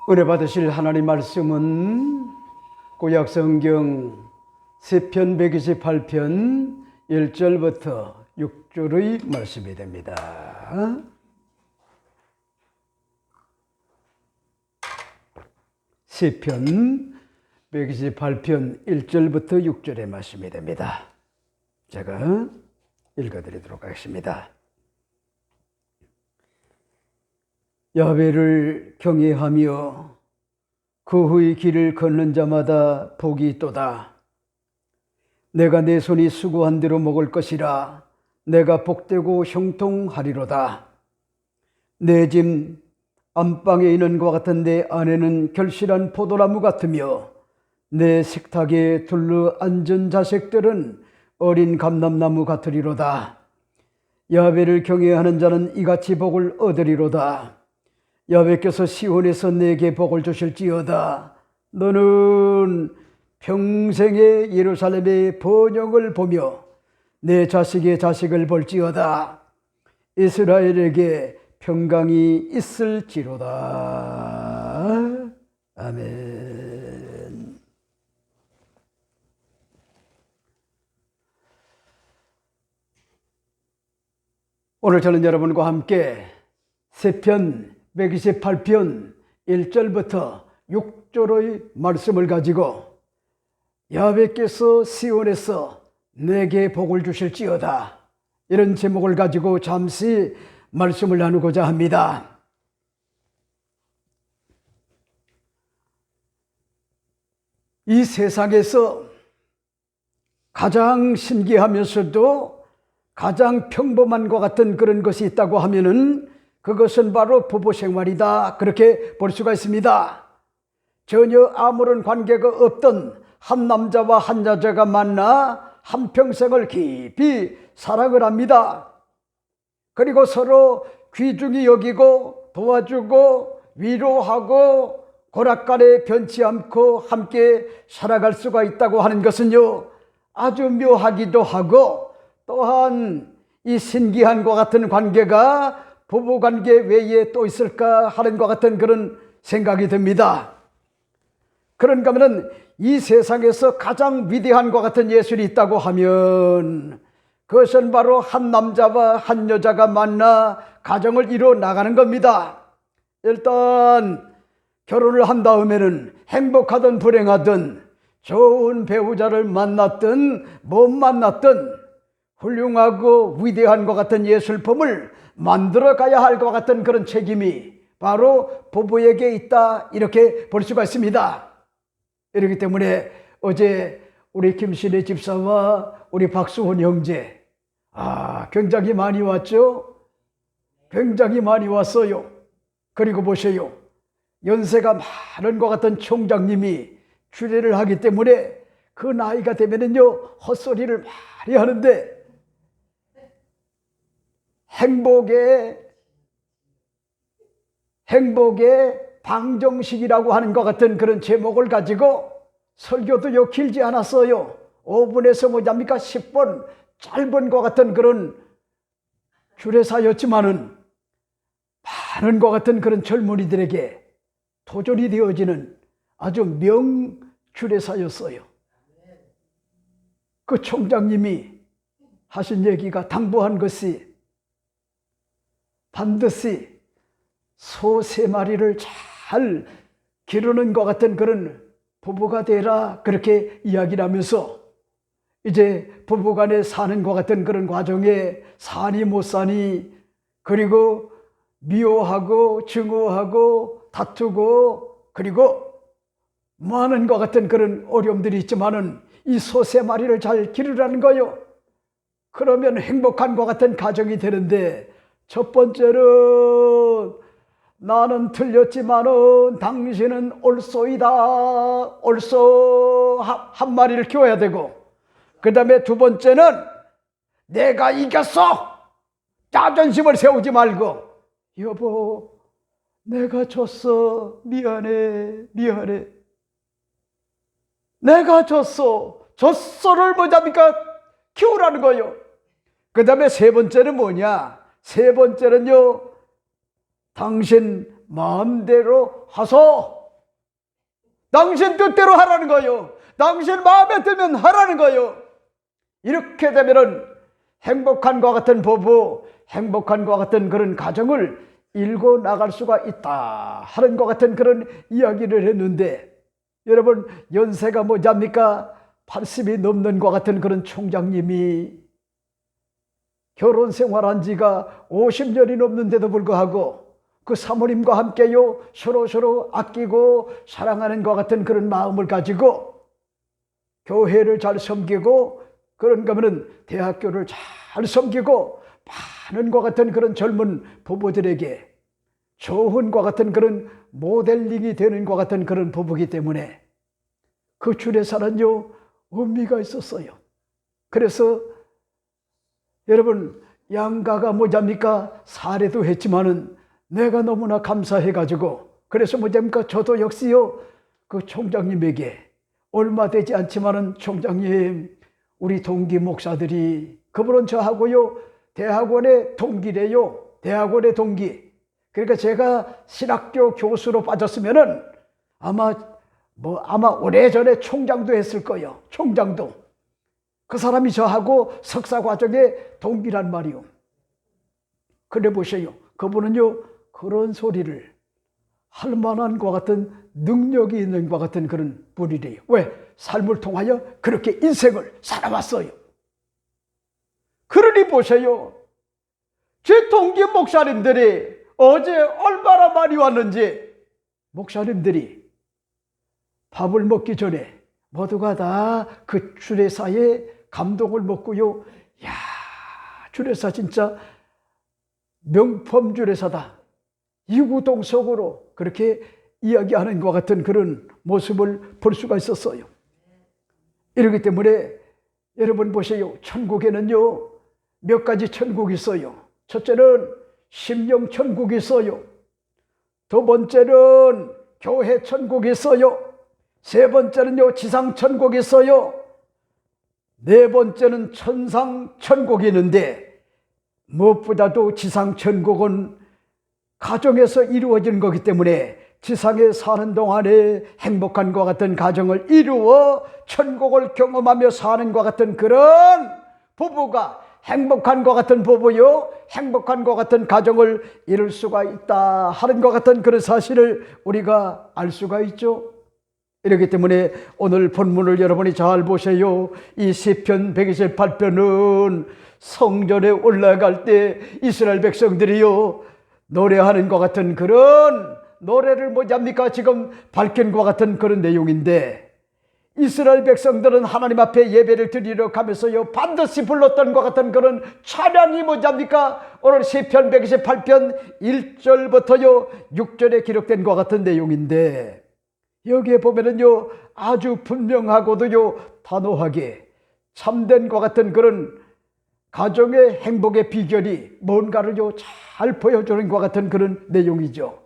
은혜 받으실 하나님 말씀은 구약성경 시편 128편 1절부터 6절의 말씀이 됩니다. 시편 128편 1절부터 6절의 말씀이 됩니다. 제가 읽어드리도록 하겠습니다. 야훼를 경외하며 그의 길을 걷는 자마다 복이 있도다. 내가 내 손이 수고한 대로 먹을 것이라. 내가 복되고 형통하리로다. 내 집 안방에 있는 것 같은 내 아내는 결실한 포도나무 같으며 내 식탁에 둘러 앉은 자식들은 어린 감람나무 같으리로다. 야훼를 경외하는 자는 이같이 복을 얻으리로다. 야훼께서 시온에서 내게 복을 주실지어다. 너는 평생의 예루살렘의 번영을 보며 내 자식의 자식을 볼지어다. 이스라엘에게 평강이 있을지로다. 아멘. 오늘 저는 여러분과 함께 시편 128편 1절부터 6절의 말씀을 가지고 야훼께서 시온에서 내게 복을 주실지어다, 이런 제목을 가지고 잠시 말씀을 나누고자 합니다. 이 세상에서 가장 신기하면서도 가장 평범한 것 같은 그런 것이 있다고 하면은 그것은 바로 부부 생활이다, 그렇게 볼 수가 있습니다. 전혀 아무런 관계가 없던 한 남자와 한 여자가 만나 한평생을 깊이 사랑을 합니다. 그리고 서로 귀중히 여기고 도와주고 위로하고 고락간에 변치 않고 함께 살아갈 수가 있다고 하는 것은요, 아주 묘하기도 하고 또한 이 신기한 것 같은 관계가 부부관계 외에 또 있을까 하는 것 같은 그런 생각이 듭니다. 그런가 하면 이 세상에서 가장 위대한 것 같은 예술이 있다고 하면 그것은 바로 한 남자와 한 여자가 만나 가정을 이루어 나가는 겁니다. 일단 결혼을 한 다음에는 행복하든 불행하든 좋은 배우자를 만났든 못 만났든 훌륭하고 위대한 것 같은 예술품을 만들어 가야 할 것 같은 그런 책임이 바로 부부에게 있다, 이렇게 볼 수가 있습니다. 이렇기 때문에 어제 우리 김신혜 집사와 우리 박수훈 형제, 굉장히 많이 왔죠? 굉장히 많이 왔어요. 그리고 보세요, 연세가 많은 것 같은 총장님이 주례를 하기 때문에 그 나이가 되면은요, 헛소리를 많이 하는데 행복의 방정식이라고 하는 것 같은 그런 제목을 가지고 설교도 길지 않았어요. 5분에서 뭐냐입니까? 10분 짧은 것 같은 그런 주례사였지만은 많은 것 같은 그런 젊은이들에게 도전이 되어지는 아주 명주례사였어요. 그 총장님이 하신 얘기가 당부한 것이 반드시 소 3마리를 잘 기르는 것 같은 그런 부부가 되라, 그렇게 이야기를 하면서 이제 부부간에 사는 것 같은 그런 과정에 사니 못 사니, 그리고 미워하고 증오하고 다투고 그리고 많은 것 같은 그런 어려움들이 있지만은 이 소 3마리를 잘 기르라는 거요. 그러면 행복한 것 같은 가정이 되는데, 첫 번째는 나는 틀렸지만은 당신은 옳소이다, 옳소 한 마리를 키워야 되고, 그 다음에 두 번째는 내가 이겼어, 자존심을 세우지 말고, 여보 내가 졌어, 미안해 내가 졌어를 뭐냐니까 키우라는 거예요. 그 다음에 세 번째는 뭐냐, 세 번째는요, 당신 마음대로 하소. 당신 뜻대로 하라는 거요. 당신 마음에 들면 하라는 거요. 이렇게 되면은 행복한과 같은 부부, 행복한과 같은 그런 가정을 일궈 나갈 수가 있다 하는 것 같은 그런 이야기를 했는데, 여러분 연세가 뭐잡니까? 80이 넘는 것 같은 그런 총장님이 결혼 생활한 지가 50년이 넘는데도 불구하고 그 사모님과 함께요 서로 아끼고 사랑하는 것 같은 그런 마음을 가지고 교회를 잘 섬기고, 그런가 하면 대학교를 잘 섬기고 많은 것 같은 그런 젊은 부부들에게 좋은 것 같은 그런 모델링이 되는 것 같은 그런 부부이기 때문에 그 주례사는요 의미가 있었어요. 그래서 여러분 양가가 뭐잡니까? 사례도 했지만은 내가 너무나 감사해가지고, 그래서 뭐잡니까? 저도 역시요 그 총장님에게 얼마 되지 않지만은, 총장님 우리 동기 목사들이, 그분은 저하고요 대학원의 동기래요. 대학원의 동기. 그러니까 제가 신학교 교수로 빠졌으면은 아마 오래전에 총장도 했을 거예요. 총장도. 그 사람이 저하고 석사 과정의 동기란 말이요. 그래 보세요. 그분은요 그런 소리를 할 만한 것 같은 능력이 있는 것 같은 그런 분이래요. 왜? 삶을 통하여 그렇게 인생을 살아왔어요. 그러니 보세요. 제 동기 목사님들이 어제 얼마나 많이 왔는지, 목사님들이 밥을 먹기 전에 모두가 다 그 주례사의 감동을 먹고요. 야, 주례사 진짜 명품 주례사다. 이구동성으로 그렇게 이야기하는 것 같은 그런 모습을 볼 수가 있었어요. 이러기 때문에 여러분 보세요. 천국에는요 몇 가지 천국이 있어요. 첫째는 심령 천국이 있어요. 두 번째는 교회 천국이 있어요. 세 번째는요 지상 천국이 있어요. 네 번째는 천상 천국이 있는데, 무엇보다도 지상 천국은 가정에서 이루어지는 거기 때문에 지상에 사는 동안에 행복한 것 같은 가정을 이루어 천국을 경험하며 사는 것 같은 그런 부부가, 행복한 것 같은 부부요 행복한 것 같은 가정을 이룰 수가 있다 하는 것 같은 그런 사실을 우리가 알 수가 있죠. 이렇기 때문에 오늘 본문을 여러분이 잘 보세요. 이 시편 128편은 성전에 올라갈 때 이스라엘 백성들이요 노래하는 것 같은 그런 노래를 뭐잡니까? 지금 밝힌 것 같은 그런 내용인데, 이스라엘 백성들은 하나님 앞에 예배를 드리러 가면서요 반드시 불렀던 것 같은 그런 찬양이 뭐잡니까? 오늘 시편 128편 1절부터요 6절에 기록된 것 같은 내용인데, 여기에 보면은요 아주 분명하고도요 단호하게 참된 것 같은 그런 가정의 행복의 비결이 뭔가를요 잘 보여주는 것 같은 그런 내용이죠.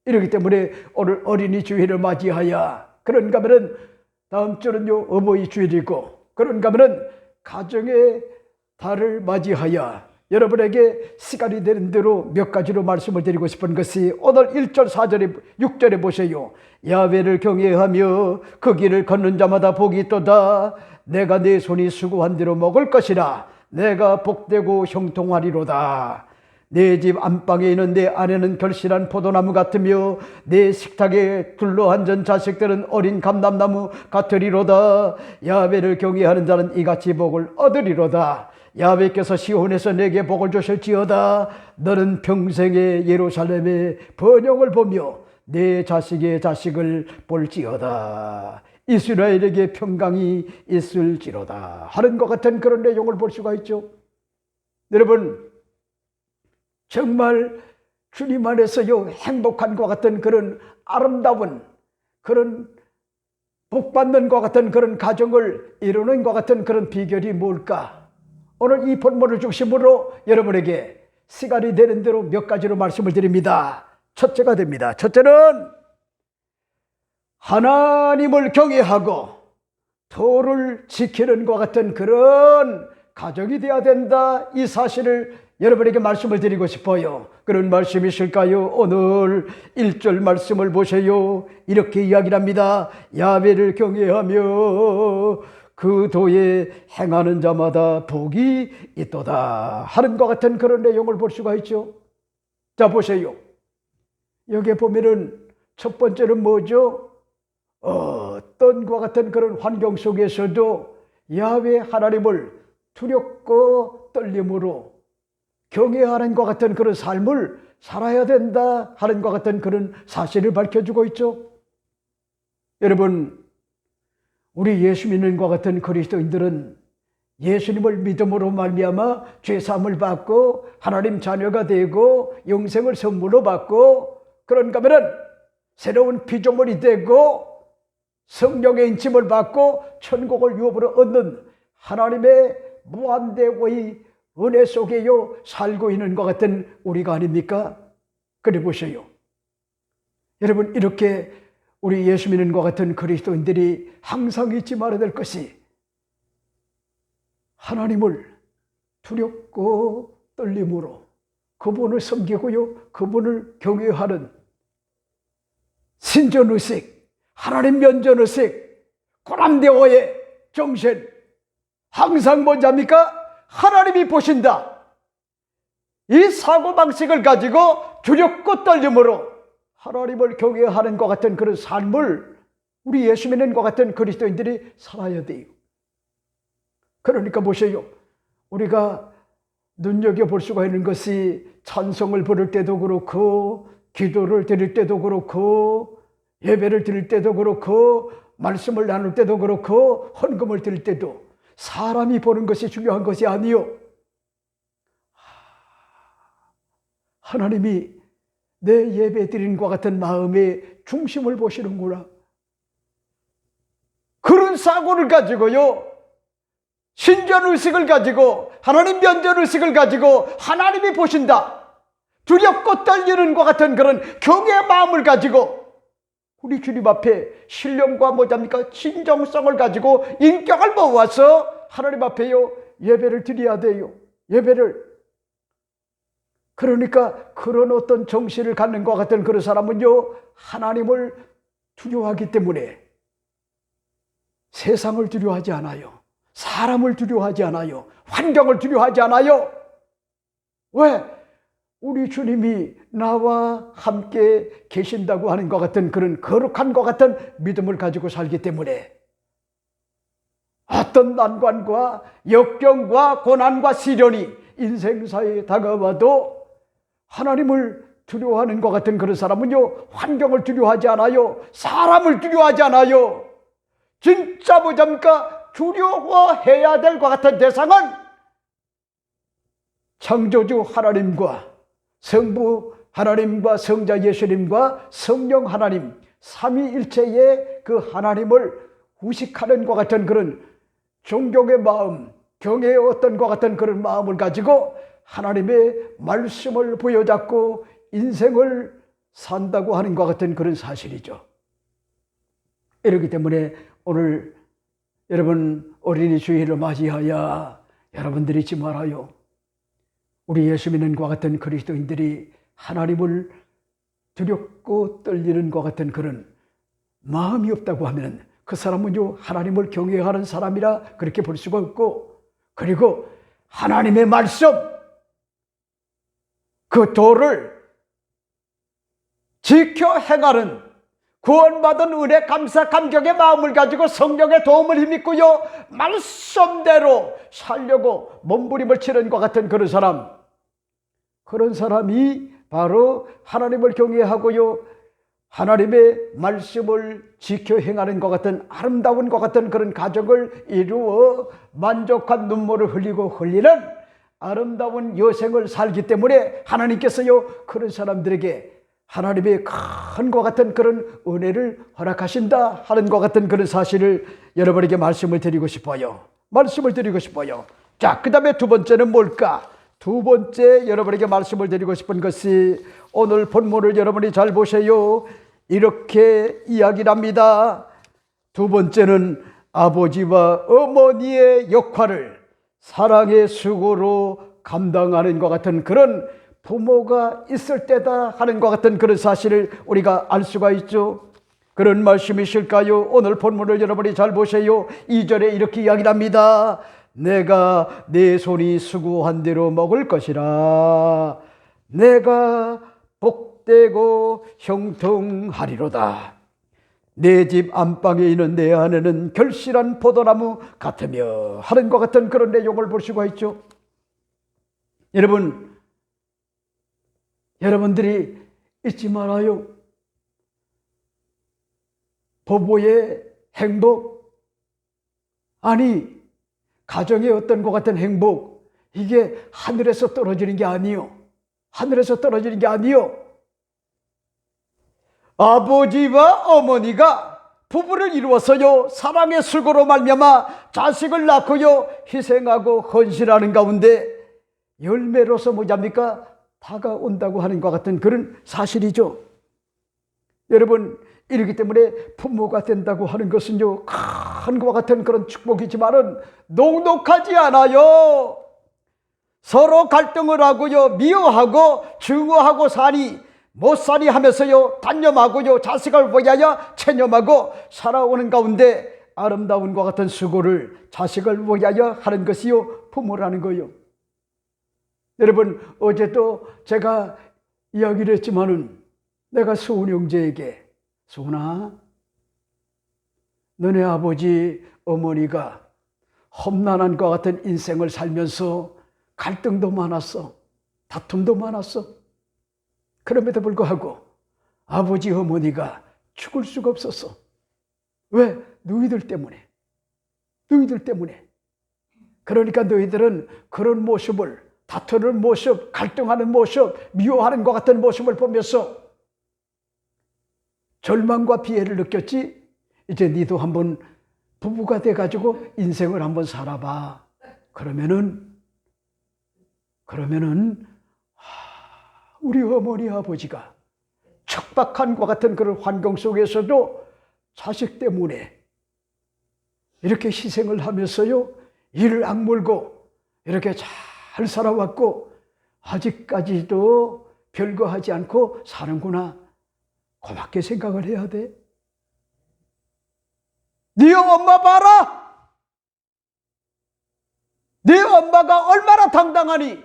이렇기 때문에 오늘 어린이 주일을 맞이하여, 그런가 하면은 다음 주는요 어버이 주일이고, 그런가 하면은 가정의 달을 맞이하여 여러분에게 시간이 되는 대로 몇 가지로 말씀을 드리고 싶은 것이, 오늘 1절 4절에 6절에 보세요. 야훼를 경외하며 그 길을 걷는 자마다 복이 있도다. 내가 내 손이 수고한 대로 먹을 것이라. 내가 복되고 형통하리로다. 내 집 안방에 있는 내 아내는 결실한 포도나무 같으며 내 식탁에 둘러앉은 자식들은 어린 감람나무 같으리로다. 야훼를 경외하는 자는 이같이 복을 얻으리로다. 야훼께서 시온에서 내게 복을 주실지어다. 너는 평생에 예루살렘의 번영을 보며 내 자식의 자식을 볼지어다. 이스라엘에게 평강이 있을지로다 하는 것 같은 그런 내용을 볼 수가 있죠. 여러분 정말 주님 안에서요 행복한 것 같은 그런 아름다운 그런 복받는 것 같은 그런 가정을 이루는 것 같은 그런 비결이 뭘까? 오늘 이 본문을 중심으로 여러분에게 시간이 되는 대로 몇 가지로 말씀을 드립니다. 첫째가 됩니다. 첫째는 하나님을 경외하고 도를 지키는 것 같은 그런 가정이 되어야 된다, 이 사실을 여러분에게 말씀을 드리고 싶어요. 그런 말씀이 있을까요? 오늘 1절 말씀을 보세요. 이렇게 이야기를 합니다. 야훼를 경외하며 그 도에 행하는 자마다 복이 있도다 하는 것 같은 그런 내용을 볼 수가 있죠. 자, 보세요. 여기에 보면은 첫 번째는 뭐죠? 어떤 것 같은 그런 환경 속에서도 야훼 하나님을 두렵고 떨림으로 경외하는 것 같은 그런 삶을 살아야 된다 하는 것 같은 그런 사실을 밝혀주고 있죠. 여러분, 우리 예수 믿는 것 같은 그리스도인들은 예수님을 믿음으로 말미암아 죄사함을 받고 하나님 자녀가 되고 영생을 선물로 받고, 그런가 하면은 새로운 피조물이 되고 성령의 인침을 받고 천국을 유업으로 얻는 하나님의 무한대의 은혜 속에요 살고 있는 것 같은 우리가 아닙니까? 그래 보세요. 여러분, 이렇게 우리 예수 믿는 것 같은 그리스도인들이 항상 잊지 말아야 될 것이, 하나님을 두렵고 떨림으로 그분을 섬기고요 그분을 경외하는 신전의식, 하나님 면전의식, 고람대오의 정신, 항상 뭔지 압니까? 하나님이 보신다. 이 사고방식을 가지고 두렵고 떨림으로 하나님을 경외하는 것 같은 그런 삶을 우리 예수 믿는 것 같은 그리스도인들이 살아야 돼요. 그러니까 보세요. 우리가 눈여겨볼 수가 있는 것이 찬송을 부를 때도 그렇고 기도를 드릴 때도 그렇고 예배를 드릴 때도 그렇고 말씀을 나눌 때도 그렇고 헌금을 드릴 때도 사람이 보는 것이 중요한 것이 아니요, 하나님이 내 예배 드리는 것 같은 마음의 중심을 보시는구나. 그런 사고를 가지고요 신전의식을 가지고 하나님 면전의식을 가지고 하나님이 보신다, 두렵고 떨리는 것 같은 그런 경외의 마음을 가지고 우리 주님 앞에 신령과 뭐답니까? 진정성을 가지고 인격을 모아서 하나님 앞에요 예배를 드려야 돼요. 예배를. 그러니까 그런 어떤 정신을 갖는 것 같은 그런 사람은요 하나님을 두려워하기 때문에 세상을 두려워하지 않아요. 사람을 두려워하지 않아요. 환경을 두려워하지 않아요. 왜? 우리 주님이 나와 함께 계신다고 하는 것 같은 그런 거룩한 것 같은 믿음을 가지고 살기 때문에 어떤 난관과 역경과 고난과 시련이 인생사에 다가와도 하나님을 두려워하는 것 같은 그런 사람은요 환경을 두려워하지 않아요. 사람을 두려워하지 않아요. 진짜 뭐잡니까? 두려워해야 될 것 같은 대상은 창조주 하나님과 성부 하나님과 성자 예수님과 성령 하나님 삼위일체의 그 하나님을 의식하는 것 같은 그런 존경의 마음, 경외의 어떤 것 같은 그런 마음을 가지고 하나님의 말씀을 부여잡고 인생을 산다고 하는 것 같은 그런 사실이죠. 이렇기 때문에 오늘 여러분 어린이 주일을 맞이하여 여러분들이 잊지 말아요. 우리 예수 믿는 것 같은 그리스도인들이 하나님을 두렵고 떨리는 것 같은 그런 마음이 없다고 하면 그 사람은요 하나님을 경외하는 사람이라 그렇게 볼 수가 없고, 그리고 하나님의 말씀 그 도를 지켜 행하는 구원받은 은혜 감사 감격의 마음을 가지고 성령의 도움을 힘입고요 말씀대로 살려고 몸부림을 치는 것 같은 그런 사람, 그런 사람이 바로 하나님을 경외하고요 하나님의 말씀을 지켜 행하는 것 같은 아름다운 것 같은 그런 가정을 이루어 만족한 눈물을 흘리고 흘리는 아름다운 여생을 살기 때문에 하나님께서요 그런 사람들에게 하나님의 큰 것 같은 그런 은혜를 허락하신다 하는 것 같은 그런 사실을 여러분에게 말씀을 드리고 싶어요. 자, 그 다음에 두 번째는 뭘까? 두 번째 여러분에게 말씀을 드리고 싶은 것이 오늘 본문을 여러분이 잘 보세요. 이렇게 이야기를 합니다. 두 번째는 아버지와 어머니의 역할을 사랑의 수고로 감당하는 것 같은 그런 부모가 있을 때다 하는 것 같은 그런 사실을 우리가 알 수가 있죠. 그런 말씀이실까요? 오늘 본문을 여러분이 잘 보세요. 2절에 이렇게 이야기합니다. 내가 내 손이 수고한 대로 먹을 것이라. 내가 복되고 형통하리로다. 내 집 안방에 있는 내 아내는 결실한 포도나무 같으며 하는 것 같은 그런 내용을 볼 수가 있죠. 여러분들이 잊지 말아요. 부부의 행복, 아니 가정의 어떤 것 같은 행복, 이게 하늘에서 떨어지는 게 아니요. 하늘에서 떨어지는 게 아니요. 아버지와 어머니가 부부를 이루어서요 사랑의 수고로 말미암아 자식을 낳고요 희생하고 헌신하는 가운데 열매로서 뭐랍니까? 다가온다고 하는 것 같은 그런 사실이죠. 여러분, 이렇기 때문에 부모가 된다고 하는 것은요 큰 것과 같은 그런 축복이지만은 녹록하지 않아요. 서로 갈등을 하고요 미워하고 증오하고 사니 못살이 하면서요 단념하고요 자식을 위하여 체념하고 살아오는 가운데 아름다운 것 같은 수고를 자식을 위하여 하는 것이요 부모라는 거예요. 여러분, 어제도 제가 이야기를 했지만은 내가 수훈 형제에게, 수훈아, 너네 아버지 어머니가 험난한 것 같은 인생을 살면서 갈등도 많았어, 다툼도 많았어. 그럼에도 불구하고 아버지 어머니가 죽을 수가 없었어. 왜? 너희들 때문에. 그러니까 너희들은 그런 모습을, 다투는 모습, 갈등하는 모습, 미워하는 것 같은 모습을 보면서 절망과 피해를 느꼈지. 이제 니도 한번 부부가 돼가지고 인생을 한번 살아봐. 그러면은 우리 어머니 아버지가 척박한 것 같은 그런 환경 속에서도 자식 때문에 이렇게 희생을 하면서요 이를 악물고 이렇게 잘 살아왔고 아직까지도 별거 하지 않고 사는구나. 고맙게 생각을 해야 돼. 네 엄마 봐라. 네 엄마가 얼마나 당당하니.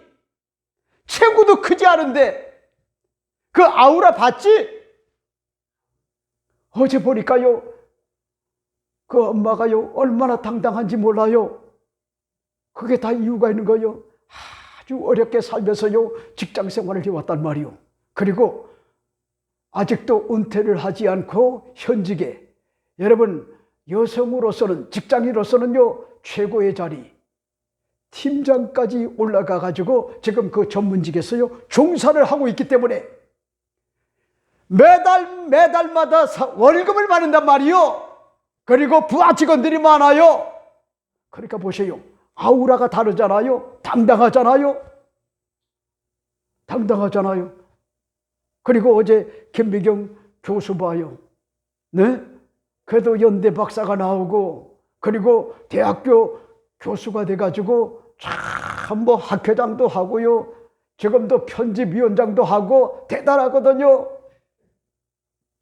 체구도 크지 않은데 그 아우라 봤지? 어제 보니까요 그 엄마가요 얼마나 당당한지 몰라요. 그게 다 이유가 있는 거예요. 아주 어렵게 살면서요 직장 생활을 해왔단 말이요. 그리고 아직도 은퇴를 하지 않고 현직에, 여러분 여성으로서는, 직장인으로서는요 최고의 자리 팀장까지 올라가 가지고 지금 그 전문직에서요 종사를 하고 있기 때문에 매달마다 월급을 받는단 말이요. 그리고 부하 직원들이 많아요. 그러니까 보세요, 아우라가 다르잖아요. 당당하잖아요. 그리고 어제 김미경 교수 봐요. 네? 그래도 연대 박사가 나오고 그리고 대학교 교수가 돼가지고 참 뭐 학회장도 하고요. 지금도 편집위원장도 하고 대단하거든요.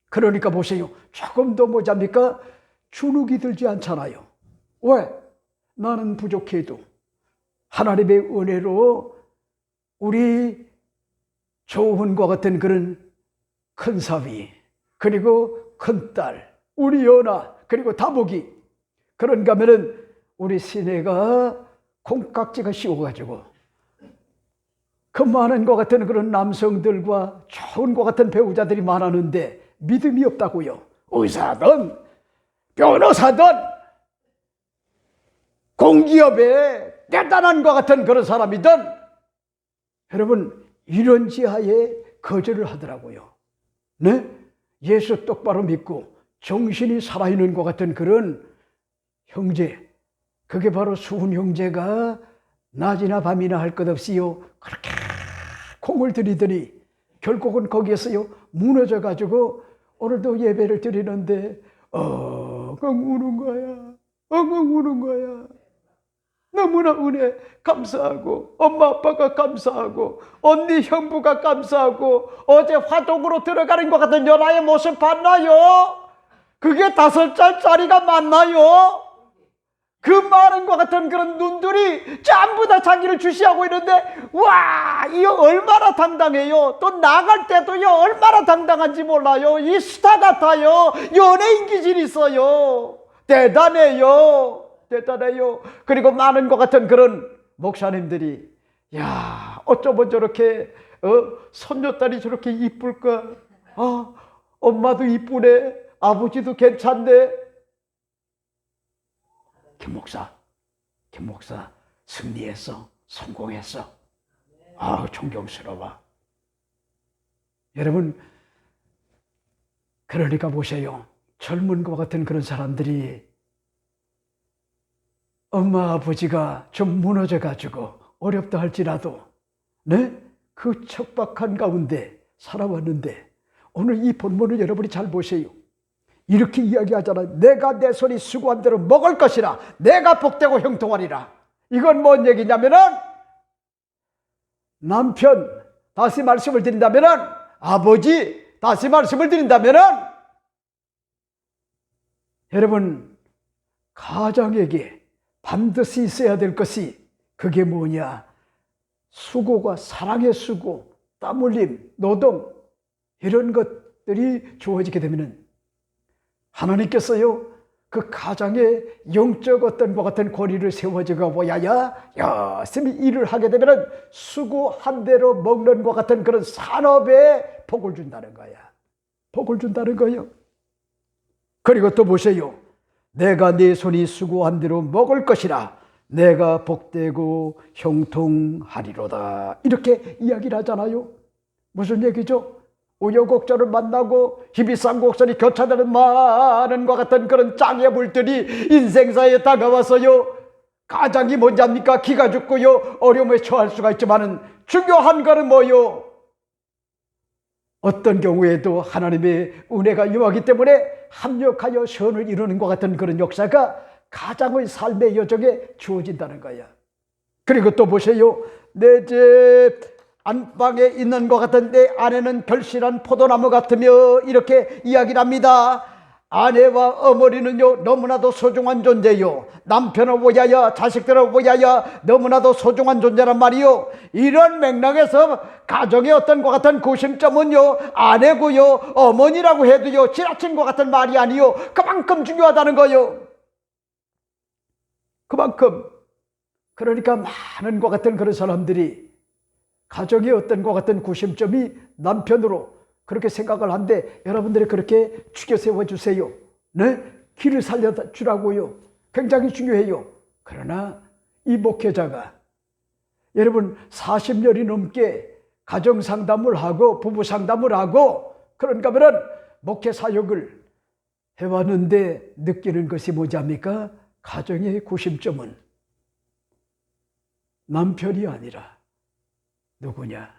그러니까 보세요. 조금도 뭐잡니까? 주눅이 들지 않잖아요. 왜? 나는 부족해도 하나님의 은혜로 우리 조훈과 같은 그런 큰 사위, 그리고 큰딸, 우리 연아, 그리고 다복이, 그런가 하면은 우리 시내가 콩깍지가 씌워가지고 그 많은 것 같은 그런 남성들과 좋은 것 같은 배우자들이 많았는데 믿음이 없다고요. 의사든 변호사든 공기업에 대단한 것 같은 그런 사람이든 여러분 이런 지하에 거절을 하더라고요. 네? 예수 똑바로 믿고 정신이 살아있는 것 같은 그런 형제, 그게 바로 수훈 형제가 낮이나 밤이나 할 것 없이요 그렇게 공을 들이더니 결국은 거기에서요 무너져 가지고 오늘도 예배를 드리는데 엉엉 우는 거야. 너무나 은혜 감사하고, 엄마 아빠가 감사하고, 언니 형부가 감사하고, 어제 화독으로 들어가는 것 같은 연하의 모습 봤나요? 그게 5살짜리가 맞나요? 그 많은 것 같은 그런 눈들이 전부 다 자기를 주시하고 있는데, 와, 이거 얼마나 당당해요. 또 나갈 때도요, 얼마나 당당한지 몰라요. 이 스타 같아요. 연예인 기질이 있어요. 대단해요. 대단해요. 그리고 많은 것 같은 그런 목사님들이, 야, 어쩌면 저렇게 손녀딸이 저렇게 이쁠까? 아, 엄마도 이쁘네. 아버지도 괜찮네. 김 목사 승리했어. 성공했어. 아, 존경스러워. 여러분, 그러니까 보세요. 젊은 것 같은 그런 사람들이 엄마 아버지가 좀 무너져가지고 어렵다 할지라도, 네? 그 척박한 가운데 살아왔는데, 오늘 이 본문을 여러분이 잘 보세요. 이렇게 이야기하잖아요. 내가 내 손이 수고한 대로 먹을 것이라. 내가 복되고 형통하리라. 이건 뭔 얘기냐면은, 남편, 다시 말씀을 드린다면은, 아버지, 다시 말씀을 드린다면은, 여러분, 가정에게 반드시 있어야 될 것이, 그게 뭐냐? 수고가, 사랑의 수고, 땀 흘림, 노동, 이런 것들이 주어지게 되면은, 하나님께서요, 그 가정에 영적 어떤 것 같은 고리를 세워주고 보야야 열심히 일을 하게 되면은 수고한 대로 먹는 것 같은 그런 산업에 복을 준다는 거야. 복을 준다는 거예요. 그리고 또 보세요. 내가 네 손이 수고한 대로 먹을 것이라. 내가 복되고 형통하리로다. 이렇게 이야기를 하잖아요. 무슨 얘기죠? 우여곡절을 만나고 희비상곡선이 교차되는 많은 것 같은 그런 짱의 물들이 인생사에 다가와서요, 가장이 뭔지 압니까? 기가 죽고요, 어려움에 처할 수가 있지만은 중요한 거는 뭐요? 어떤 경우에도 하나님의 은혜가 임하기 때문에 합력하여 선을 이루는 것 같은 그런 역사가 가장의 삶의 여정에 주어진다는 거야. 그리고 또 보세요. 내 집 안방에 있는 것 같은 내 아내는 결실한 포도나무 같으며, 이렇게 이야기를 합니다. 아내와 어머니는요, 너무나도 소중한 존재요. 남편을 위하여, 자식들을 위하여 너무나도 소중한 존재란 말이요. 이런 맥락에서 가정의 어떤 것 같은 구심점은요, 아내고요, 어머니라고 해도요, 지나친 것 같은 말이 아니요. 그만큼 중요하다는 거요. 그만큼. 그러니까 많은 것 같은 그런 사람들이 가정의 어떤 것 같은 구심점이 남편으로 그렇게 생각을 한데, 여러분들이 그렇게 죽여 세워주세요. 네? 길을 살려주라고요. 굉장히 중요해요. 그러나 이 목회자가 여러분 40년이 넘게 가정 상담을 하고 부부 상담을 하고 그런가 하면 목회 사역을 해왔는데 느끼는 것이 뭐지 합니까? 가정의 구심점은 남편이 아니라 누구냐?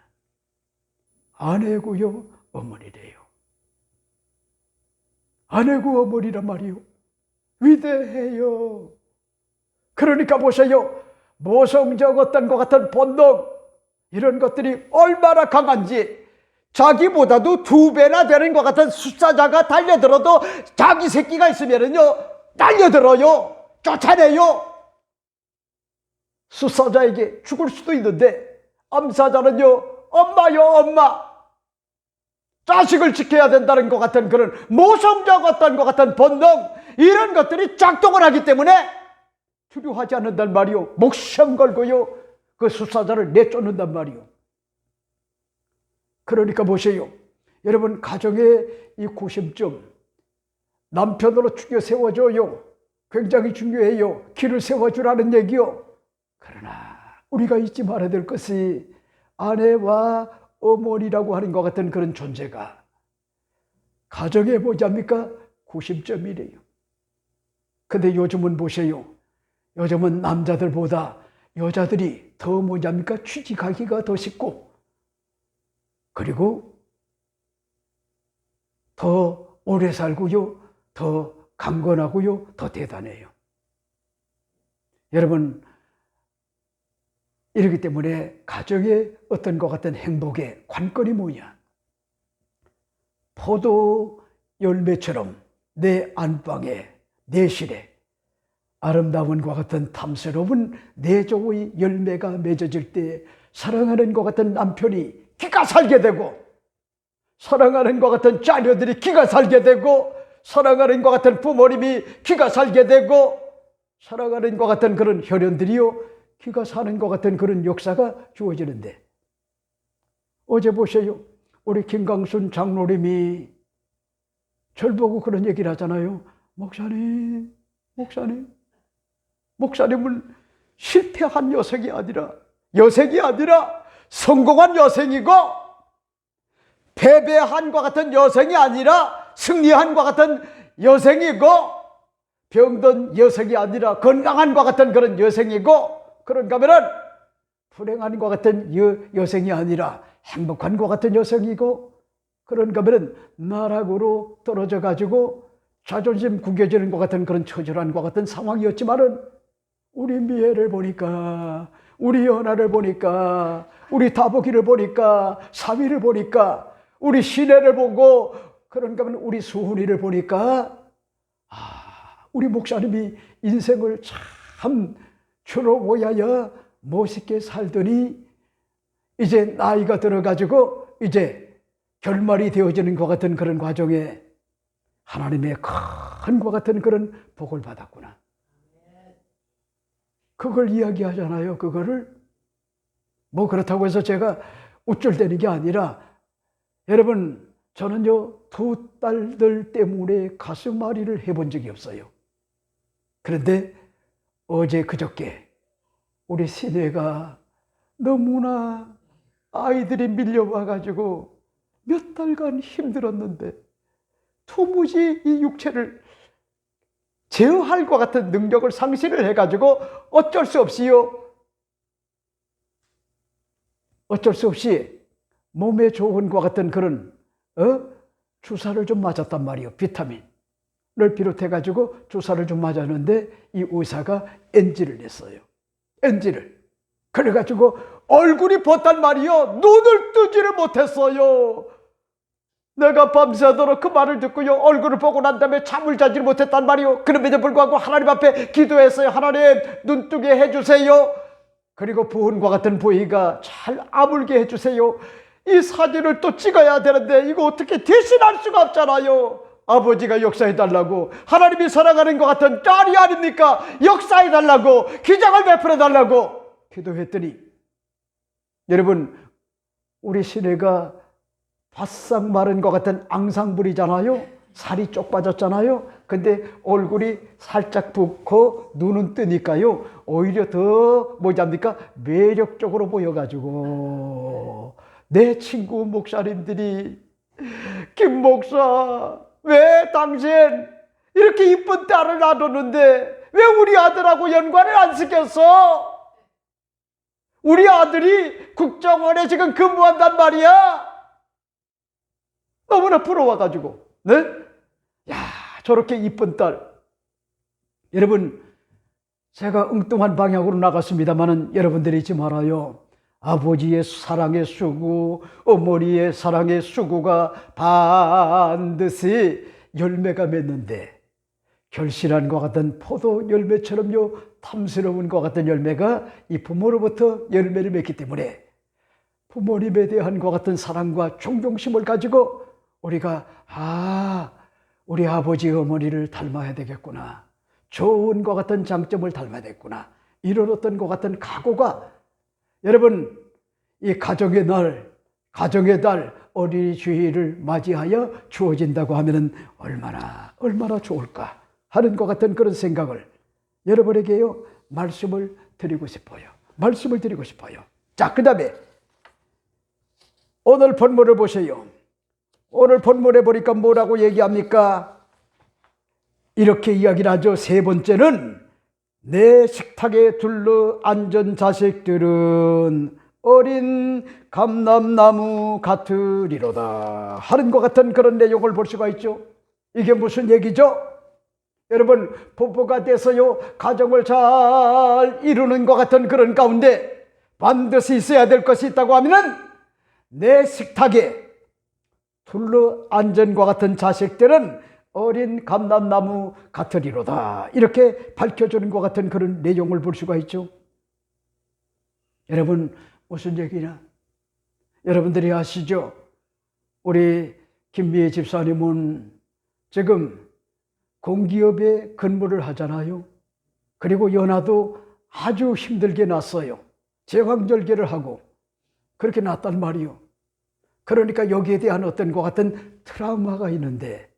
아내고요, 어머니래요. 아내고 어머니란 말이요. 위대해요. 그러니까 보세요. 모성적 어떤 것 같은 본능, 이런 것들이 얼마나 강한지, 자기보다도 2배나 되는 것 같은 숫사자가 달려들어도 자기 새끼가 있으면은요, 달려들어요. 쫓아내요. 숫사자에게 죽을 수도 있는데, 암사자는요, 엄마요, 엄마. 자식을 지켜야 된다는 것 같은 그런 모성적 어떤 것 같은 본능, 이런 것들이 작동을 하기 때문에 두려워하지 않는단 말이요. 목숨 걸고요, 그 숫사자를 내쫓는단 말이요. 그러니까 보세요. 여러분, 가정의 이 구심점, 남편으로 죽여 세워줘요. 굉장히 중요해요. 길을 세워주라는 얘기요. 그러나 우리가 잊지 말아야 될 것이, 아내와 어머니라고 하는 것 같은 그런 존재가 가정에 뭐지 합니까? 구심점이래요. 근데 요즘은 보세요. 요즘은 남자들보다 여자들이 더 뭐지 합니까? 취직하기가 더 쉽고, 그리고 더 오래 살고요, 더 강건하고요, 더 대단해요. 여러분, 이렇기 때문에 가정의 어떤 것 같은 행복의 관건이 뭐냐? 포도 열매처럼 내 안방에, 내 실에 아름다움과 같은 탐스러운 내조의 열매가 맺어질 때 사랑하는 것 같은 남편이 기가 살게 되고, 사랑하는 것 같은 자녀들이 기가 살게 되고, 사랑하는 것 같은 부모님이 기가 살게 되고, 사랑하는 것 같은 그런 혈연들이요 기가 사는 것 같은 그런 역사가 주어지는데, 어제 보세요. 우리 김강순 장로님이 절 보고 그런 얘기를 하잖아요. 목사님은 실패한 여성이 아니라 성공한 여성이고, 패배한과 같은 여성이 아니라 승리한과 같은 여성이고, 병든 여성이 아니라 건강한과 같은 그런 여성이고, 그런가 하면은 불행한과 같은 여성이 아니라 행복한과 같은 여성이고, 그런가 하면은 나락으로 떨어져 가지고 자존심 구겨지는 것 같은 그런 처절한과 같은 상황이었지만은, 우리 미애를 보니까, 우리 연하를 보니까, 우리 다복이를 보니까, 사위를 보니까, 우리 시내를 보고, 그런가 하면 우리 수훈이를 보니까, 우리 목사님이 인생을 참 주로 모여야 멋있게 살더니 이제 나이가 들어가지고 이제 결말이 되어지는 것 같은 그런 과정에 하나님의 큰 것 같은 그런 복을 받았구나. 그걸 이야기하잖아요. 그거를 뭐 그렇다고 해서 제가 우쭐대는 게 아니라, 여러분, 저는요 2딸들 때문에 가슴앓이를 해본 적이 없어요. 그런데 어제 그저께 우리 시내가 너무나 아이들이 밀려와 가지고 몇 달간 힘들었는데 도무지 이 육체를 제어할 것 같은 능력을 상실을 해가지고 어쩔 수 없이 몸에 좋은 것 같은 그런 주사를 좀 맞았단 말이에요. 비타민을 비롯해가지고 주사를 좀 맞았는데 이 의사가 NG를 냈어요. NG를. 그래가지고 얼굴이 벗단 말이요. 눈을 뜨지를 못했어요. 내가 밤새도록 그 말을 듣고요, 얼굴을 보고 난 다음에 잠을 자지 못했단 말이요. 그럼에도 불구하고 하나님 앞에 기도했어요. 하나님, 눈뜨게 해주세요. 그리고 부은과 같은 부위가 잘 아물게 해주세요. 이 사진을 또 찍어야 되는데 이거 어떻게 대신할 수가 없잖아요. 아버지가 역사해달라고, 하나님이 사랑하는 것 같은 딸이 아닙니까? 역사해달라고, 기적을 베풀어달라고 기도했더니, 여러분, 우리 시내가 바싹 마른 것 같은 앙상불이잖아요. 살이 쪽 빠졌잖아요. 근데 얼굴이 살짝 붓고 눈은 뜨니까요, 오히려 더 뭐랍니까? 매력적으로 보여가지고 내 친구 목사님들이, 김 목사, 왜 당신 이렇게 이쁜 딸을 놔뒀는데 왜 우리 아들하고 연관을 안 시켰어? 우리 아들이 국정원에 지금 근무한단 말이야. 너무나 부러워가지고, 네? 야, 저렇게 이쁜 딸. 여러분, 제가 엉뚱한 방향으로 나갔습니다만은 여러분들이 잊지 말아요. 아버지의 사랑의 수고, 어머니의 사랑의 수고가 반드시 열매가 맺는데, 결실한 것 같은 포도 열매처럼요 탐스러운 것 같은 열매가 이 부모로부터 열매를 맺기 때문에, 부모님에 대한 것 같은 사랑과 존경심을 가지고 우리가 우리 아버지 어머니를 닮아야 되겠구나, 좋은 것 같은 장점을 닮아야 되겠구나, 이런 어떤 것 같은 각오가, 여러분, 이 가정의 날, 가정의 달, 어린이 주일을 맞이하여 주어진다고 하면은 얼마나 좋을까 하는 것 같은 그런 생각을 여러분에게요 말씀을 드리고 싶어요. 자, 그 다음에 오늘 본문을 보세요. 오늘 본문에 보니까 뭐라고 얘기합니까? 이렇게 이야기를 하죠. 세 번째는, 내 식탁에 둘러 앉은 자식들은 어린 감람나무 같으리로다 하는 것 같은 그런 내용을 볼 수가 있죠. 이게 무슨 얘기죠? 여러분, 부부가 돼서요 가정을 잘 이루는 것 같은 그런 가운데 반드시 있어야 될 것이 있다고 하면은 내 식탁에 둘러 앉은과 같은 자식들은 어린 감람나무 같으리로다. 이렇게 밝혀주는 것 같은 그런 내용을 볼 수가 있죠. 여러분, 무슨 얘기냐? 여러분들이 아시죠? 우리 김미애 집사님은 지금 공기업에 근무를 하잖아요. 그리고 연하도 아주 힘들게 났어요. 제왕절개를 하고 그렇게 났단 말이요. 그러니까 여기에 대한 어떤 것 같은 트라우마가 있는데,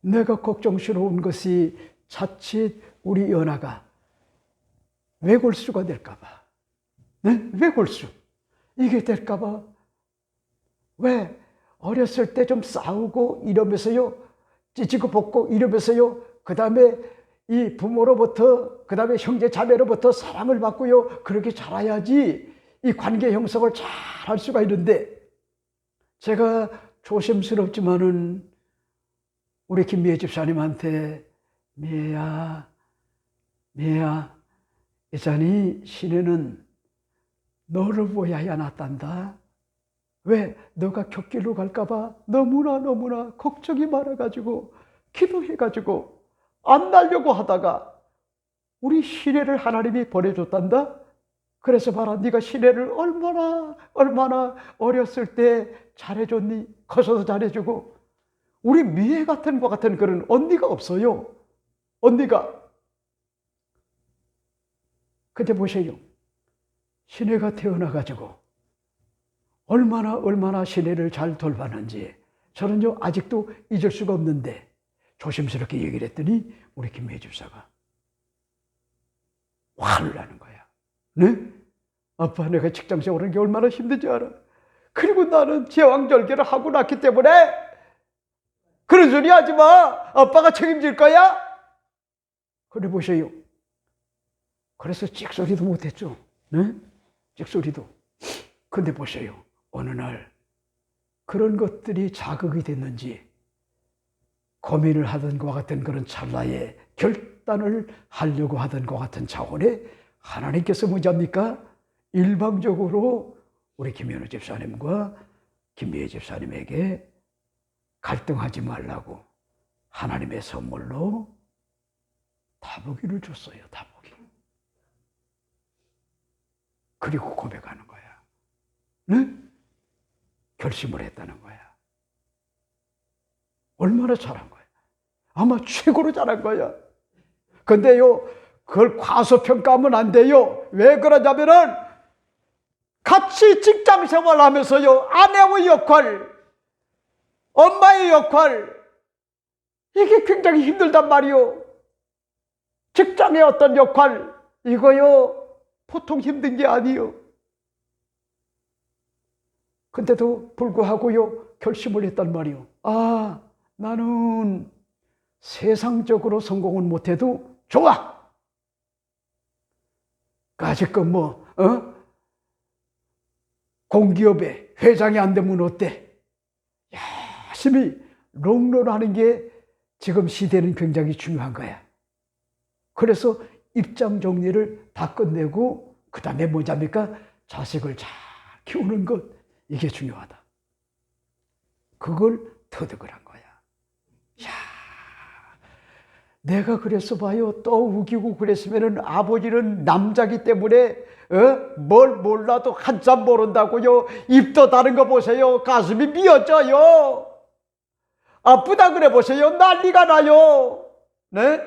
내가 걱정스러운 것이 자칫 우리 연하가 외골수가 될까봐. 네? 외골수. 이게 될까봐. 왜? 어렸을 때 좀 싸우고 이러면서요, 찌찌고 볶고 이러면서요, 그 다음에 이 부모로부터, 그 다음에 형제 자매로부터 사랑을 받고요, 그렇게 자라야지 이 관계 형성을 잘 할 수가 있는데, 제가 조심스럽지만은 우리 김미애 집사님한테, 미애야, 이자니 시내는 너를 보아야 낫단다. 왜? 너가 격길로 갈까봐 너무나 걱정이 많아가지고 기도해가지고 안 날려고 하다가 우리 시내를 하나님이 보내줬단다. 그래서 봐라, 네가 시내를 얼마나 어렸을 때 잘해줬니? 커서도 잘해주고. 우리 미애 같은 것 같은 그런 언니가 없어요. 언니가. 근데 보세요. 시내가 태어나가지고 얼마나 시내를 잘 돌봤는지 저는요 아직도 잊을 수가 없는데, 조심스럽게 얘기를 했더니 우리 김미애 집사가 화를 나는 거야. 네? 아빠, 내가 직장 생활하는 게 얼마나 힘든지 알아? 그리고 나는 제왕절개를 하고 났기 때문에 그런 소리 하지 마. 아빠가 책임질 거야. 그래 보세요. 그래서 찍소리도 못했죠. 네? 찍소리도. 근데 보세요. 어느 날 그런 것들이 자극이 됐는지 고민을 하던 것 같은 그런 찰나에 결단을 하려고 하던 것 같은 차원에 하나님께서 뭐합니까? 일방적으로 우리 김현우 집사님과 김미애 집사님에게 갈등하지 말라고 하나님의 선물로 다보기를 줬어요. 다보기. 그리고 고백하는 거야. 네? 결심을 했다는 거야. 얼마나 잘한 거야. 아마 최고로 잘한 거야. 근데요, 그걸 과소평가하면 안 돼요. 왜 그러냐면은 같이 직장 생활하면서요, 아내의 역할, 엄마의 역할, 이게 굉장히 힘들단 말이요. 직장의 어떤 역할, 이거요 보통 힘든 게 아니요. 근데도 불구하고요 결심을 했단 말이요. 아, 나는 세상적으로 성공은 못해도 좋아. 아직껏 공기업에 회장이 안 되면 어때? 열심히 롱런하는 게 지금 시대는 굉장히 중요한 거야. 그래서 입장 정리를 다 끝내고 그 다음에 뭐냐니까 자식을 잘 키우는 것, 이게 중요하다. 그걸 터득을 한 거야. 야, 내가 그래서 봐요. 또 우기고 그랬으면은 아버지는 남자기 때문에 뭘 몰라도 한참 모른다고요. 입도 다른 거 보세요. 가슴이 미어져요. 아프다 그래 보세요. 난리가 나요. 네?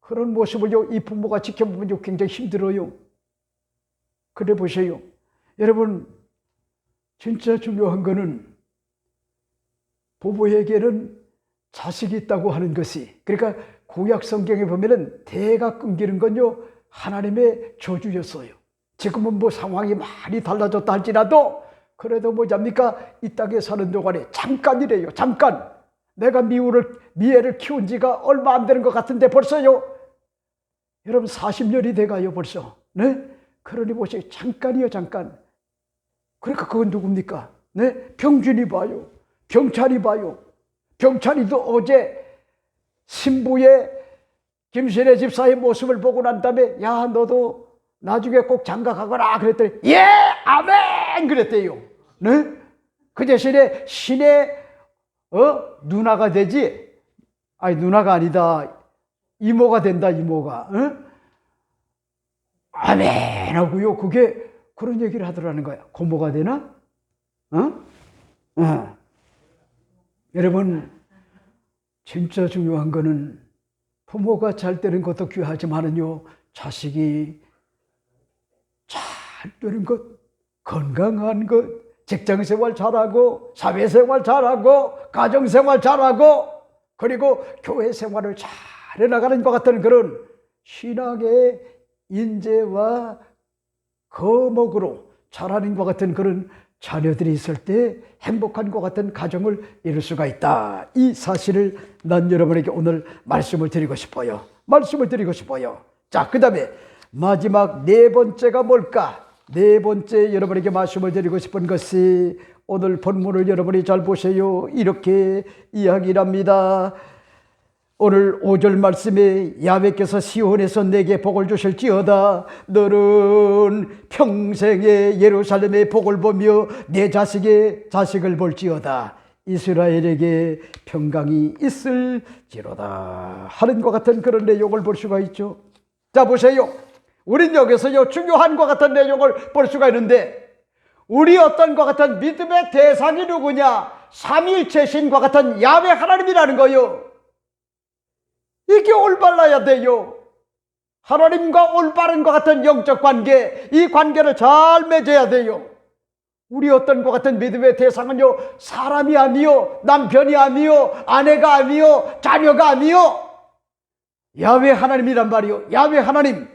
그런 모습을요, 이 부모가 지켜보면 굉장히 힘들어요. 그래 보세요. 여러분, 진짜 중요한 거는 부부에게는 자식이 있다고 하는 것이, 그러니까 구약 성경에 보면은 대가 끊기는 건요, 하나님의 저주였어요. 지금은 뭐 상황이 많이 달라졌다 할지라도 그래도 뭐잡니까? 이 땅에 사는 동안에 잠깐이래요. 잠깐. 내가 미애를 키운 지가 얼마 안 되는 것 같은데 벌써요. 여러분 40년이 돼가요 벌써. 네? 그러니 보세요. 잠깐이요, 잠깐. 그러니까 그건 누굽니까? 네? 병준이 봐요. 병찬이 봐요. 병찬이도 어제 신부의 김신혜 집사의 모습을 보고 난 다음에, 야, 너도 나중에 꼭 장가가거라 그랬더니 예 아멘 그랬대요. 네? 그 대신에 신의 누나가 되지, 아니 누나가 아니다, 이모가 된다, 이모가. 아멘 하고요. 그게 그런 얘기를 하더라는 거야. 고모가 되나? 여러분, 진짜 중요한 거는 부모가 잘 되는 것도 귀하지만은요, 자식이 잘 되는 것, 건강한 것, 직장생활 잘하고, 사회생활 잘하고, 가정생활 잘하고, 그리고 교회생활을 잘 해나가는 것 같은 그런 신앙의 인재와 거목으로 자라는 것 같은 그런 자녀들이 있을 때 행복한 것 같은 가정을 이룰 수가 있다. 이 사실을 난 여러분에게 오늘 말씀을 드리고 싶어요. 자, 그 다음에 마지막 네 번째가 뭘까? 네 번째 여러분에게 말씀을 드리고 싶은 것이, 오늘 본문을 여러분이 잘 보세요. 이렇게 이야기를 합니다. 오늘 5절 말씀에 야훼께서 시온에서 내게 복을 주실지어다. 너는 평생에 예루살렘의 복을 보며 내 자식의 자식을 볼지어다. 이스라엘에게 평강이 있을지로다 하는 것 같은 그런 내용을 볼 수가 있죠. 자, 보세요. 우린 여기서요 중요한 것 같은 내용을 볼 수가 있는데, 우리 어떤 것 같은 믿음의 대상이 누구냐? 삼위일체 신과 같은 야훼 하나님이라는 거요. 이게 올바라야 돼요. 하나님과 올바른 것 같은 영적 관계, 이 관계를 잘 맺어야 돼요. 우리 어떤 것 같은 믿음의 대상은요, 사람이 아니요, 남편이 아니요, 아내가 아니요, 자녀가 아니요, 야훼 하나님이란 말이요. 야훼 하나님.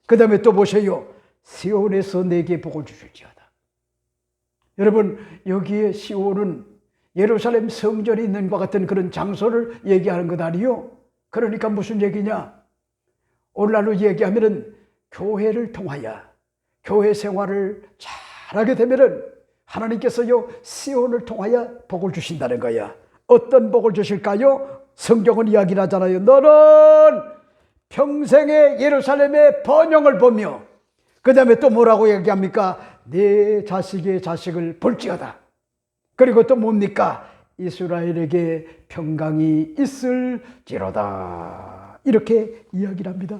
그 다음에 또 보세요. 시온에서 내게 복을 주실지어다. 여러분, 여기에 시온은 예루살렘 성전이 있는 것 같은 그런 장소를 얘기하는 것 아니요. 그러니까 무슨 얘기냐? 오늘날로 얘기하면은 교회를 통하여 교회 생활을 잘하게 되면은 하나님께서요 시온을 통하여 복을 주신다는 거야. 어떤 복을 주실까요? 성경은 이야기를 하잖아요. 너는 평생에 예루살렘의 번영을 보며, 그 다음에 또 뭐라고 얘기합니까? 내 자식의 자식을 볼지어다. 그리고 또 뭡니까? 이스라엘에게 평강이 있을지로다. 이렇게 이야기를 합니다.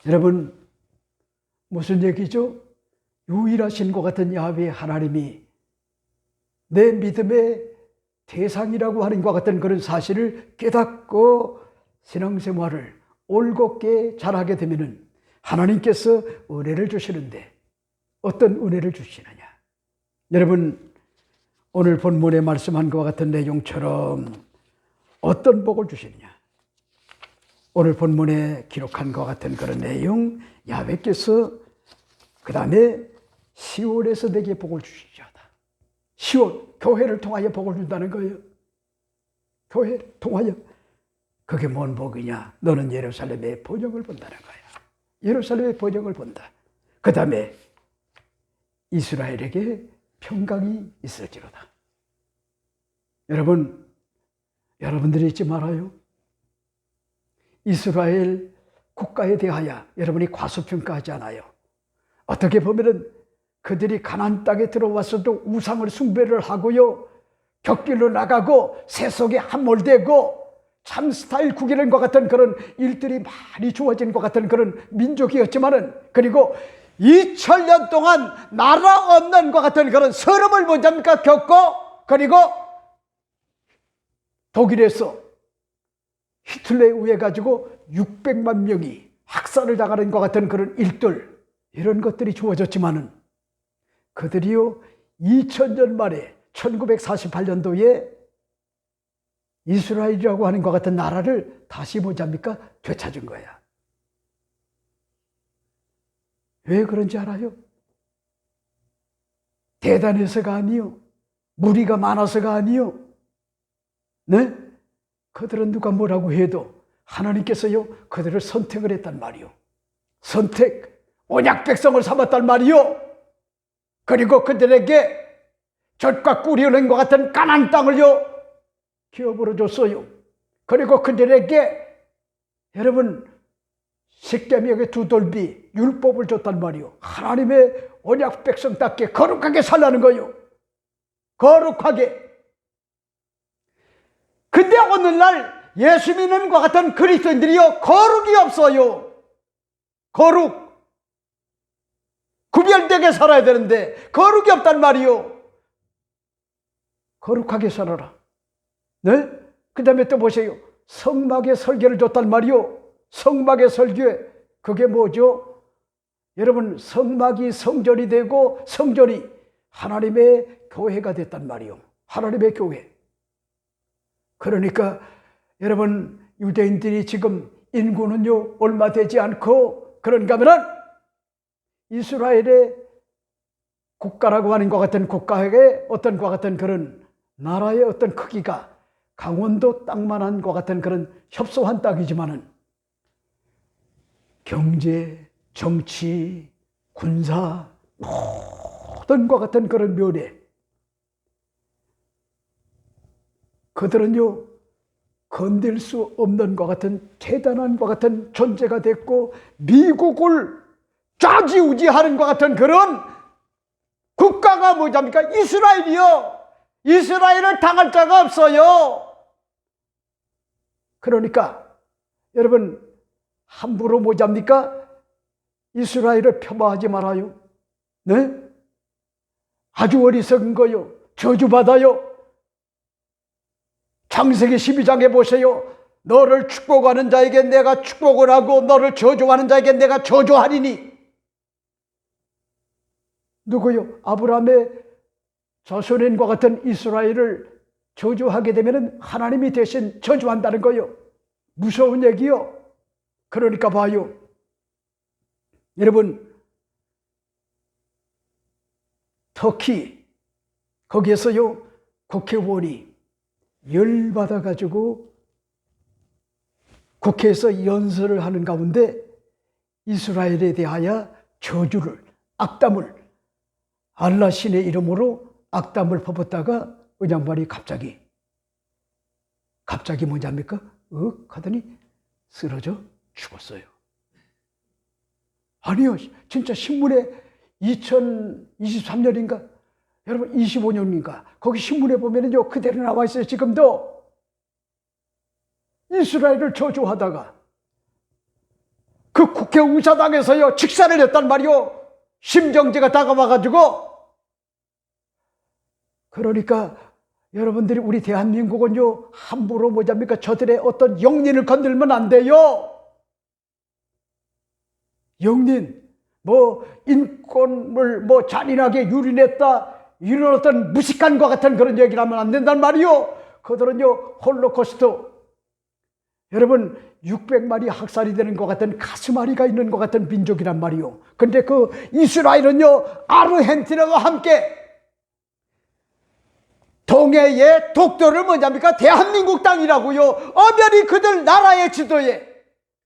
여러분, 무슨 얘기죠? 유일하신 것 같은 야훼 하나님이 내 믿음의 대상이라고 하는 것 같은 그런 사실을 깨닫고 신앙생활을 올곧게 잘하게 되면은 하나님께서 은혜를 주시는데, 어떤 은혜를 주시느냐? 여러분, 오늘 본문에 말씀한 것과 같은 내용처럼 어떤 복을 주시느냐? 오늘 본문에 기록한 것 같은 그런 내용, 야훼께서 그 다음에 시온에서 내게 복을 주시리로다. 시온, 교회를 통하여 복을 준다는 거예요. 교회를 통하여. 그게 뭔 복이냐? 너는 예루살렘의 번영을 본다는 거야. 예루살렘의 번영을 본다. 그 다음에 이스라엘에게 평강이 있을지로다. 여러분, 여러분들이 잊지 말아요. 이스라엘 국가에 대하여 여러분이 과소평가하지 않아요. 어떻게 보면은 그들이 가나안 땅에 들어와서도 우상을 숭배를 하고요, 격길로 나가고 세속에 함몰되고 참 스타일 구기는 것 같은 그런 일들이 많이 주어진 것 같은 그런 민족이었지만은, 그리고 2000년 동안 나라 없는 것 같은 그런 서름을 뭐합니까 겪고, 그리고 독일에서 히틀러에 의해 가지고 600만 명이 학살을 당하는 것 같은 그런 일들, 이런 것들이 주어졌지만은 그들이요 2000년 만에 1948년도에 이스라엘이라고 하는 것 같은 나라를 다시 뭐합니까 되찾은 거야. 왜 그런지 알아요? 대단해서가 아니요, 무리가 많아서가 아니요. 네? 그들은 누가 뭐라고 해도 하나님께서요 그들을 선택을 했단 말이요. 선택, 언약 백성을 삼았단 말이요. 그리고 그들에게 젖과 꿀이 흐르는 것 같은 가나안 땅을요 기업으로 줬어요. 그리고 그들에게 여러분 십계명의 두 돌비 율법을 줬단 말이요. 하나님의 언약 백성답게 거룩하게 살라는 거요. 거룩하게. 근데 오늘날 예수 믿는 것 같은 그리스도인들이요, 거룩이 없어요. 거룩. 구별되게 살아야 되는데 거룩이 없단 말이요. 거룩하게 살아라. 네? 그 다음에 또 보세요. 성막의 설계를 줬단 말이요. 성막의 설계, 그게 뭐죠? 여러분, 성막이 성전이 되고 성전이 하나님의 교회가 됐단 말이요. 하나님의 교회. 그러니까 여러분, 유대인들이 지금 인구는요 얼마 되지 않고, 그런가 하면은 이스라엘의 국가라고 하는 것 같은 국가의 어떤 것 같은 그런 나라의 어떤 크기가 강원도 땅만한 것 같은 그런 협소한 땅이지만은 경제, 정치, 군사 모든 것 같은 그런 면에 그들은요 건들 수 없는 것 같은 대단한 것 같은 존재가 됐고, 미국을 좌지우지하는 것 같은 그런 국가가 뭐랍니까? 이스라엘이요. 이스라엘을 당할 자가 없어요. 그러니까 여러분, 함부로 뭐랍니까? 이스라엘을 폄하하지 말아요. 네? 아주 어리석은 거요. 저주받아요. 창세기 12장에 보세요. 너를 축복하는 자에게 내가 축복을 하고 너를 저주하는 자에게 내가 저주하리니. 누구요? 아브라함의 자손인과 같은 이스라엘을 저주하게 되면 하나님이 대신 저주한다는 거요. 무서운 얘기요. 그러니까 봐요. 여러분, 터키 거기에서요 국회의원이 열받아가지고 국회에서 연설을 하는 가운데 이스라엘에 대하여 저주를, 악담을, 알라 신의 이름으로 악담을 퍼붓다가 의장발이 갑자기 뭐냐입니까? 하더니 쓰러져 죽었어요. 아니요, 진짜 신문에 2023년인가 여러분 25년인가 거기 신문에 보면은요 그대로 나와 있어요. 지금도 이스라엘을 저주하다가 그 국회의사당에서요 직사를 했단 말이요. 심정지가 다가와가지고. 그러니까 여러분들이 우리 대한민국은요 함부로 뭐잡니까? 저들의 어떤 영린을 건들면 안 돼요. 영린, 인권을 잔인하게 유린했다, 이런 어떤 무식한 것 같은 그런 얘기를 하면 안 된단 말이요. 그들은요 홀로코스트, 여러분 600마리 학살이 되는 것 같은 가스마리가 있는 것 같은 민족이란 말이요. 근데 그 이스라엘은요 아르헨티나와 함께 동해의 독도를 뭐냐입니까? 대한민국 땅이라고요. 엄연히 그들 나라의 지도에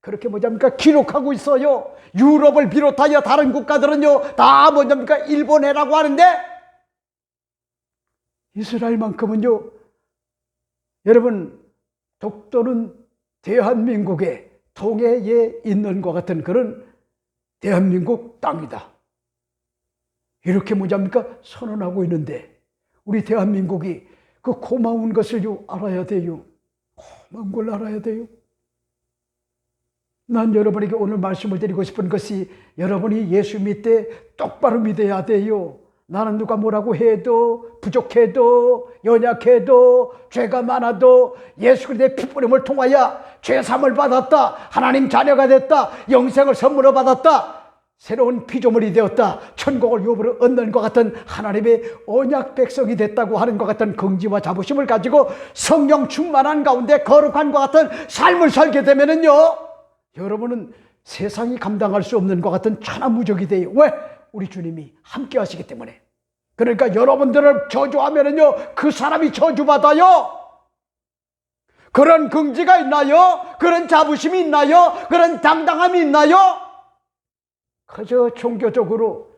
그렇게 뭐냐입니까? 기록하고 있어요. 유럽을 비롯하여 다른 국가들은요 다 뭐냐입니까? 일본해라고 하는데 이스라엘만큼은요 여러분 독도는 대한민국의 동해에 있는 것 같은 그런 대한민국 땅이다. 이렇게 뭐냐입니까? 선언하고 있는데 우리 대한민국이 그 고마운 것을 알아야 돼요. 고마운 걸 알아야 돼요. 난 여러분에게 오늘 말씀을 드리고 싶은 것이 여러분이 예수 믿되 똑바로 믿어야 돼요. 나는 누가 뭐라고 해도 부족해도 연약해도 죄가 많아도 예수 그리스도의 피뿌림을 통하여 죄사함을 받았다, 하나님 자녀가 됐다, 영생을 선물로 받았다, 새로운 피조물이 되었다, 천국을 유업으로 얻는 것 같은 하나님의 언약 백성이 됐다고 하는 것 같은 긍지와 자부심을 가지고 성령 충만한 가운데 거룩한 것 같은 삶을 살게 되면은요 여러분은 세상이 감당할 수 없는 것 같은 천하무적이 돼요. 왜? 우리 주님이 함께 하시기 때문에. 그러니까 여러분들을 저주하면은요 그 사람이 저주받아요. 그런 긍지가 있나요? 그런 자부심이 있나요? 그런 당당함이 있나요? 그저 종교적으로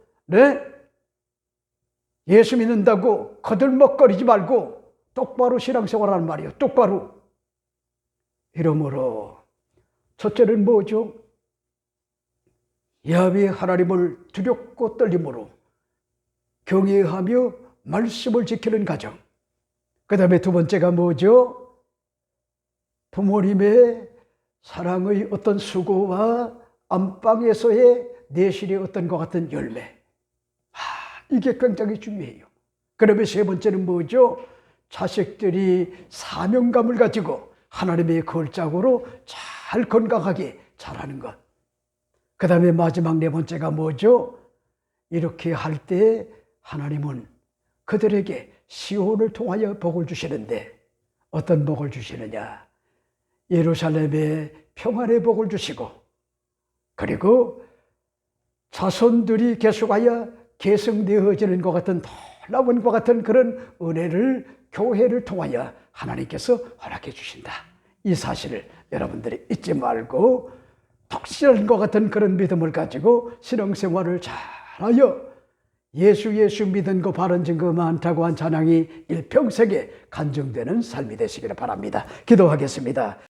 예수 믿는다고 거들먹거리지 말고 똑바로 신앙생활하는 말이에요. 똑바로. 이러므로 첫째는 뭐죠? 야훼 하나님을 두렵고 떨림으로 경외하며 말씀을 지키는 가정. 그 다음에 두 번째가 뭐죠? 부모님의 사랑의 어떤 수고와 안방에서의 내실의 어떤 것 같은 열매. 이게 굉장히 중요해요. 그러면 세 번째는 뭐죠? 자식들이 사명감을 가지고 하나님의 걸작으로 잘 건강하게 자라는 것. 그 다음에 마지막 네 번째가 뭐죠? 이렇게 할 때 하나님은 그들에게 시온을 통하여 복을 주시는데 어떤 복을 주시느냐? 예루살렘에 평안의 복을 주시고 그리고 자손들이 계속하여 계승되어지는 것 같은 놀라운 것 같은 그런 은혜를 교회를 통하여 하나님께서 허락해 주신다. 이 사실을 여러분들이 잊지 말고 확실한 것 같은 그런 믿음을 가지고 신앙생활을 잘하여 예수 믿은 거 바른 증거 많다고 한 찬양이 일평생에 간증되는 삶이 되시기를 바랍니다. 기도하겠습니다.